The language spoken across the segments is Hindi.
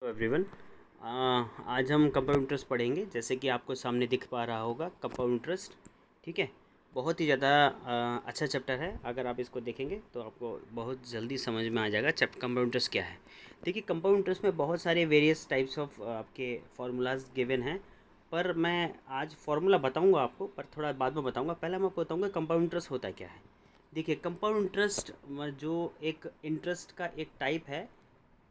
एवरीवन। आज हम कंपाउंड इंटरेस्ट पढ़ेंगे। जैसे कि आपको सामने दिख पा रहा होगा कंपाउंड इंटरेस्ट। ठीक है, बहुत ही ज़्यादा अच्छा चैप्टर है। अगर आप इसको देखेंगे तो आपको बहुत जल्दी समझ में आ जाएगा कंपाउंड इंटरेस्ट क्या है। देखिए, कंपाउंड इंटरेस्ट में बहुत सारे वेरियस टाइप्स ऑफ आपके फार्मूलाज गिवन हैं, पर मैं आज फार्मूला बताऊंगा आपको, पर थोड़ा बाद में बताऊंगा। पहले मैं आपको बताऊंगा कंपाउंड इंटरेस्ट होता क्या है। देखिए, कंपाउंड इंटरेस्ट जो एक इंटरेस्ट का एक टाइप है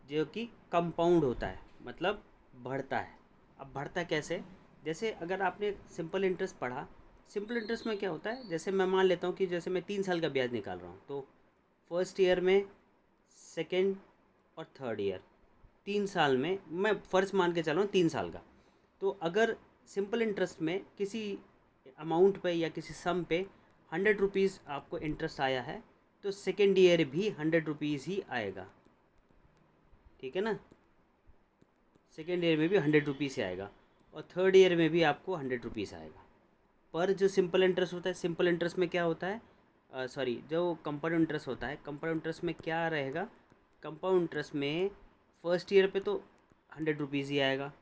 जो कि कंपाउंड होता है, मतलब बढ़ता है। अब बढ़ता कैसे? जैसे अगर आपने सिंपल इंटरेस्ट पढ़ा, सिंपल इंटरेस्ट में क्या होता है, जैसे मैं मान लेता हूँ कि जैसे मैं 3 साल का ब्याज निकाल रहा हूँ, तो फर्स्ट ईयर में, सेकेंड और थर्ड ईयर, 3 साल में मैं फ़र्ज मान के चल रहा हूँ 3 साल का। तो अगर सिंपल इंटरेस्ट में किसी अमाउंट पे या किसी सम पे 100 रुपीज़ आपको इंटरेस्ट आया है, तो सेकेंड ईयर भी 100 रुपीज़ ही आएगा। ठीक है ना, सेकेंड ईयर में भी 100 रुपीज़ से आएगा, और थर्ड ईयर में भी आपको 100 रुपीज़ आएगा। पर जो सिंपल इंटरेस्ट होता है, सिंपल इंटरेस्ट में क्या होता है, जो कंपाउंड इंटरेस्ट होता है, कंपाउंड इंटरेस्ट में क्या रहेगा, कंपाउंड इंटरेस्ट में फर्स्ट ईयर पे तो 100 रुपीज़ ही आएगा।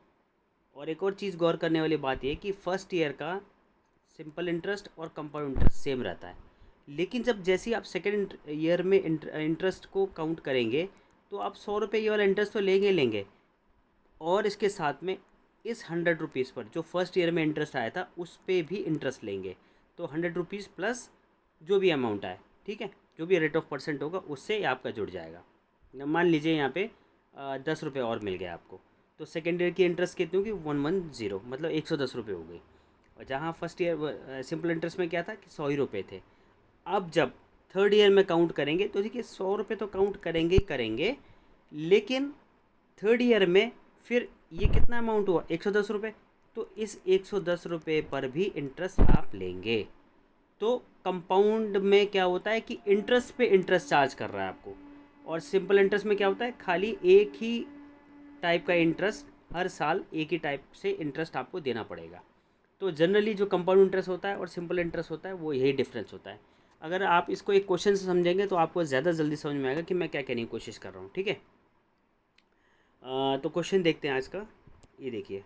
और एक और चीज़ गौर करने वाली बात यह कि फ़र्स्ट ईयर का सिंपल इंटरेस्ट और कंपाउंड इंटरेस्ट सेम रहता है, लेकिन जब जैसे ही आप सेकेंड ईयर में इंटरेस्ट को काउंट करेंगे, तो आप 100 रुपये ये वाला इंटरेस्ट तो लेंगे लेंगे, और इसके साथ में इस 100 रुपीज़ पर जो फर्स्ट ईयर में इंटरेस्ट आया था उस पर भी इंटरेस्ट लेंगे। तो 100 रुपीज़ प्लस जो भी अमाउंट आए, ठीक है, जो भी रेट ऑफ परसेंट होगा उससे आपका जुड़ जाएगा। मान लीजिए यहाँ पे 10 रुपये और मिल गया आपको, तो सेकेंड ईयर की इंटरेस्ट कितनी होगी, 110, मतलब 110 रुपये हो गई। और जहाँ फर्स्ट ईयर सिंपल इंटरेस्ट में क्या था कि 100 ही रुपये थे। अब जब थर्ड ईयर में काउंट करेंगे तो देखिए 100 रुपये तो काउंट करेंगे ही करेंगे, लेकिन थर्ड ईयर में फिर ये कितना अमाउंट हुआ, 110 रुपये। तो इस 110 रुपये पर भी इंटरेस्ट आप लेंगे। तो कंपाउंड में क्या होता है कि इंटरेस्ट पे इंटरेस्ट चार्ज कर रहा है आपको, और सिंपल इंटरेस्ट में क्या होता है, खाली एक ही टाइप का इंटरेस्ट, हर साल एक ही टाइप से इंटरेस्ट आपको देना पड़ेगा। तो जनरली जो कंपाउंड इंटरेस्ट होता है और सिंपल इंटरेस्ट होता है वो यही डिफरेंस होता है। अगर आप इसको एक क्वेश्चन से समझेंगे तो आपको ज़्यादा जल्दी समझ में आएगा कि मैं क्या कहने की कोशिश कर रहा हूँ। ठीक है, तो क्वेश्चन देखते हैं आज का। ये देखिए,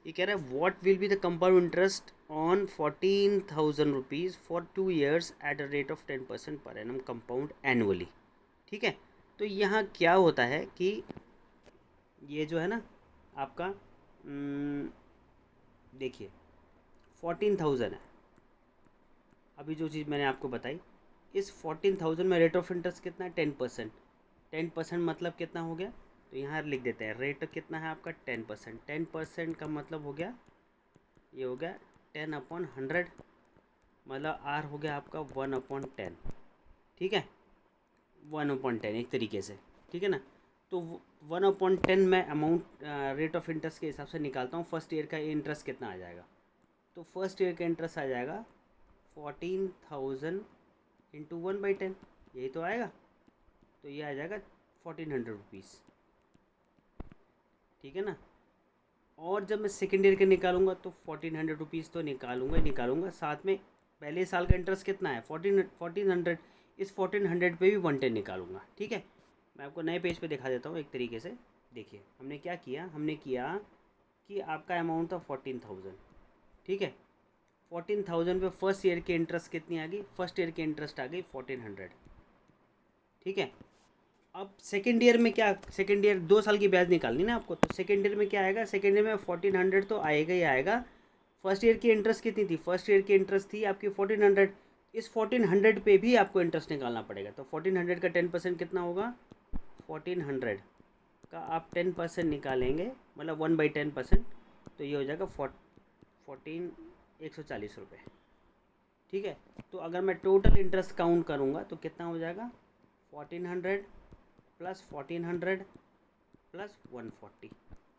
ये कह रहा है what will be the compound interest on 14,000 rupees for 2 years at a rate of 10% per annum compound annually. ठीक है, तो यहाँ क्या होता है कि ये जो है ना आपका, देखिए 14,000 है। अभी जो चीज़ मैंने आपको बताई, इस 14,000 में रेट ऑफ इंटरेस्ट कितना है, 10%। 10% मतलब कितना हो गया, तो यहाँ लिख देते हैं रेट कितना है आपका, 10%। 10% का मतलब हो गया, ये हो गया 10/100, मतलब आर हो गया आपका 1/10। ठीक है, 1/10 एक तरीके से। ठीक है ना, तो 1/10 मैं अमाउंट रेट ऑफ इंटरेस्ट के हिसाब से निकालता हूँ। फर्स्ट ईयर का इंटरेस्ट कितना आ जाएगा, तो फर्स्ट ईयर का इंटरेस्ट आ जाएगा 14,000 इंटू 1/10, यही तो आएगा। तो ये आ जाएगा 1400 रुपीज़। ठीक है ना, और जब मैं सेकेंड ईयर का निकालूंगा तो 1400 रुपीज़ तो निकालूंगा ही निकालूंगा, साथ में पहले साल का इंटरेस्ट कितना है 1400, इस 1400 पे भी 110 निकालूंगा। ठीक है, मैं आपको नए पेज पे दिखा देता हूँ एक तरीके से। देखिए हमने क्या किया, हमने किया कि आपका अमाउंट था 14,000। ठीक है, 14,000 पे फर्स्ट ईयर की इंटरेस्ट कितनी आ गई, फर्स्ट ईयर की इंटरेस्ट आ गई 1400। ठीक है, अब सेकेंड ईयर में क्या, सेकेंड ईयर 2 साल की ब्याज निकालनी ना आपको, तो सेकेंड ईयर में क्या आएगा, सेकेंड ईयर में 1400 तो आएगा ही आएगा। फर्स्ट ईयर की इंटरेस्ट कितनी थी, फर्स्ट ईयर की इंटरेस्ट थी आपकी 1400, इस 1400 पे भी आपको इंटरेस्ट निकालना पड़ेगा। तो 1400 का 10% कितना होगा, 1400 का आप 10% निकालेंगे, मतलब 1/10%, तो ये हो जाएगा 140 ठीक है, तो अगर मैं टोटल इंटरेस्ट काउंट करूँगा तो कितना हो जाएगा, 1400 प्लस 1400 प्लस 140,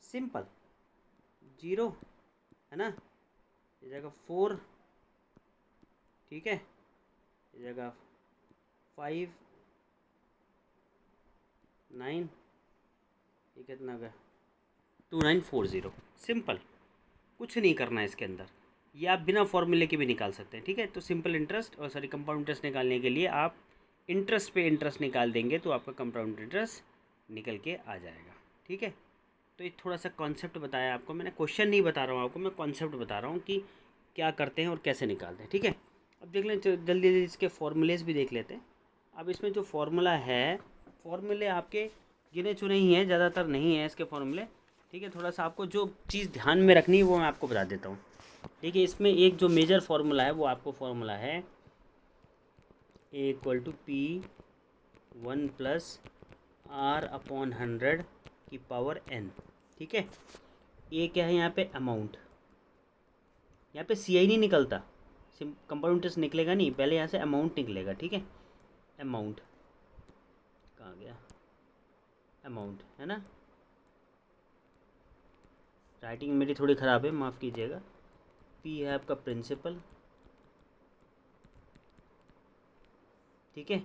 सिंपल, जीरो है ना, ये जगह 4, ठीक है, ये जगह 5 9, ये कितना गया 2940। सिंपल, कुछ नहीं करना है इसके अंदर, ये आप बिना फॉर्मूले के भी निकाल सकते हैं। ठीक है, तो सिंपल इंटरेस्ट और कंपाउंड इंटरेस्ट निकालने के लिए आप इंटरेस्ट पे इंटरेस्ट निकाल देंगे तो आपका कंपाउंड इंटरेस्ट निकल के आ जाएगा। ठीक है, तो ये थोड़ा सा कॉन्सेप्ट बताया आपको मैंने, क्वेश्चन नहीं बता रहा हूँ आपको, मैं कॉन्सेप्ट बता रहा हूँ कि क्या करते हैं और कैसे निकालते हैं। ठीक है, अब देख लें, जल्दी जल्दी इसके फॉर्मूलेज भी देख लेते हैं। अब इसमें जो फार्मूला है, फार्मूले आपके गिने चुने ही हैं, ज़्यादातर नहीं है इसके फार्मूले। ठीक है, थोड़ा सा आपको जो चीज़ ध्यान में रखनी है वो मैं आपको बता देता हूँ। देखिए, इसमें एक जो मेजर फार्मूला है वो आपको फार्मूला है A=P1+R/100 ठीक है। ए क्या है यहाँ पे? अमाउंट। यहाँ पे CI नहीं निकलता, कंपाउंड इंटरेस्ट निकलेगा नहीं, पहले यहाँ से अमाउंट निकलेगा। ठीक है, अमाउंट कहाँ गया? अमाउंट है ना, राइटिंग मेरी थोड़ी ख़राब है, माफ़ कीजिएगा। P है आपका प्रिंसिपल, ठीक है।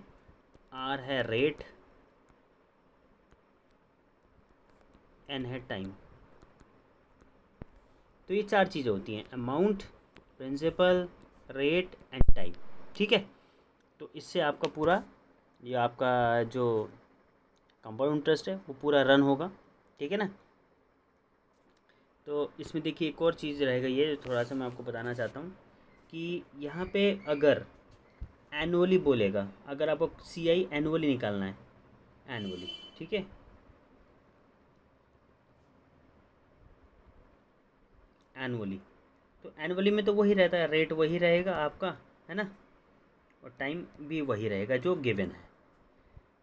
R है रेट, N है टाइम। तो ये चार चीज़ें होती हैं, amount, principal, rate and time. ठीक है, तो इससे आपका पूरा ये आपका जो कंपाउंड इंटरेस्ट है वो पूरा रन होगा। ठीक है ना। तो इसमें देखिए एक और चीज़ रहेगा, ये थोड़ा सा मैं आपको बताना चाहता हूँ कि यहाँ पे अगर एनुअली बोलेगा, अगर आपको CI एनुअली निकालना है, एनुअली, ठीक है, एनुअली, तो एनुअली में तो वही रहता है, रेट वही रहेगा आपका, है ना, और टाइम भी वही रहेगा जो गिवन है।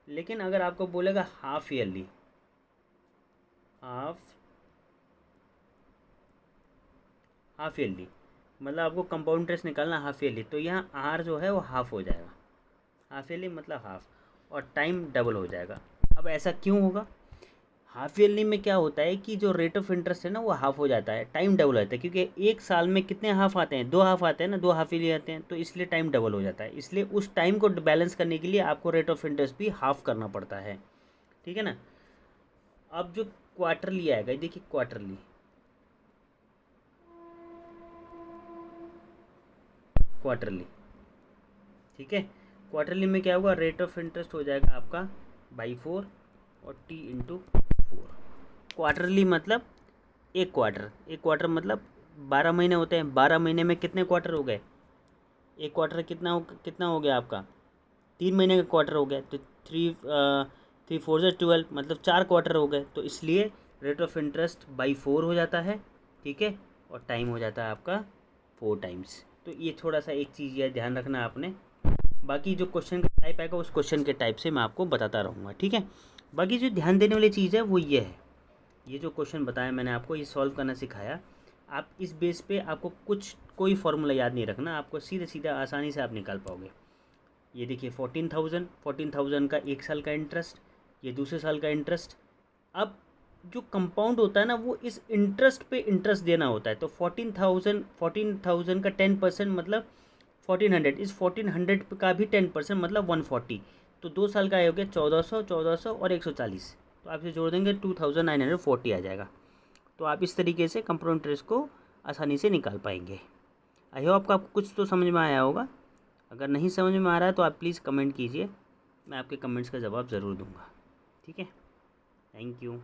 लेकिन अगर आपको बोलेगा हाफ ईयरली, हाफ ईयरली मतलब आपको कंपाउंड इंटरेस्ट निकालना हाफ ईयरली, तो यहाँ R जो है वो हाफ हो जाएगा, हाफ ईयरली मतलब हाफ, और टाइम डबल हो जाएगा। अब ऐसा क्यों होगा? हाफ ईयरली में क्या होता है कि जो रेट ऑफ इंटरेस्ट है ना वो हाफ हो जाता है, टाइम डबल होता है, क्योंकि एक साल में कितने हाफ आते हैं? 2 हाफ आते हैं ना, 2 हाफ ईयरली आते हैं, तो इसलिए टाइम डबल हो जाता है। इसलिए उस टाइम को बैलेंस करने के लिए आपको रेट ऑफ इंटरेस्ट भी हाफ करना पड़ता है। ठीक है ना। अब जो क्वार्टरली आएगा, देखिए क्वार्टरली, क्वार्टरली, ठीक है, क्वार्टरली में क्या होगा? रेट ऑफ इंटरेस्ट हो जाएगा आपका /4 और T/4। क्वार्टरली मतलब एक क्वार्टर, एक क्वार्टर मतलब 12 महीने होते हैं, 12 महीने में कितने क्वार्टर हो गए? एक क्वार्टर कितना हो गया आपका? 3 महीने का क्वार्टर हो गया, तो 3 4 मतलब 4 क्वार्टर हो गए, तो इसलिए रेट ऑफ इंटरेस्ट /4 हो जाता है। ठीक है, और टाइम हो जाता है आपका 4 टाइम्स। तो ये थोड़ा सा एक चीज़ यह ध्यान रखना आपने। बाकी जो क्वेश्चन का टाइप आएगा उस क्वेश्चन के टाइप से मैं आपको बताता रहूँगा। ठीक है, बाकी जो ध्यान देने वाली चीज़ है वो ये है, ये जो क्वेश्चन बताया मैंने आपको, ये सॉल्व करना सिखाया। आप इस बेस पे आपको कोई फार्मूला याद नहीं रखना, आपको सीधे सीधा आसानी से आप निकाल पाओगे। ये देखिए 14,000 का एक साल का इंटरेस्ट, ये दूसरे साल का इंटरेस्ट। अब जो कंपाउंड होता है ना वो इस इंटरेस्ट पे इंटरेस्ट देना होता है, तो 14,000 का 10% मतलब 1400, इस 1400 का भी 10% मतलब 140, तो 2 साल का हो गया 1400 और 140, तो आप इसे जोड़ देंगे 2940 आ जाएगा। तो आप इस तरीके से कंपाउंड इंटरेस्ट को आसानी से निकाल पाएंगे। आई होप आपको कुछ तो समझ में आया होगा। अगर नहीं समझ में आ रहा है तो आप प्लीज़ कमेंट कीजिए, मैं आपके कमेंट्स का जवाब ज़रूर दूंगा। ठीक है, थैंक यू।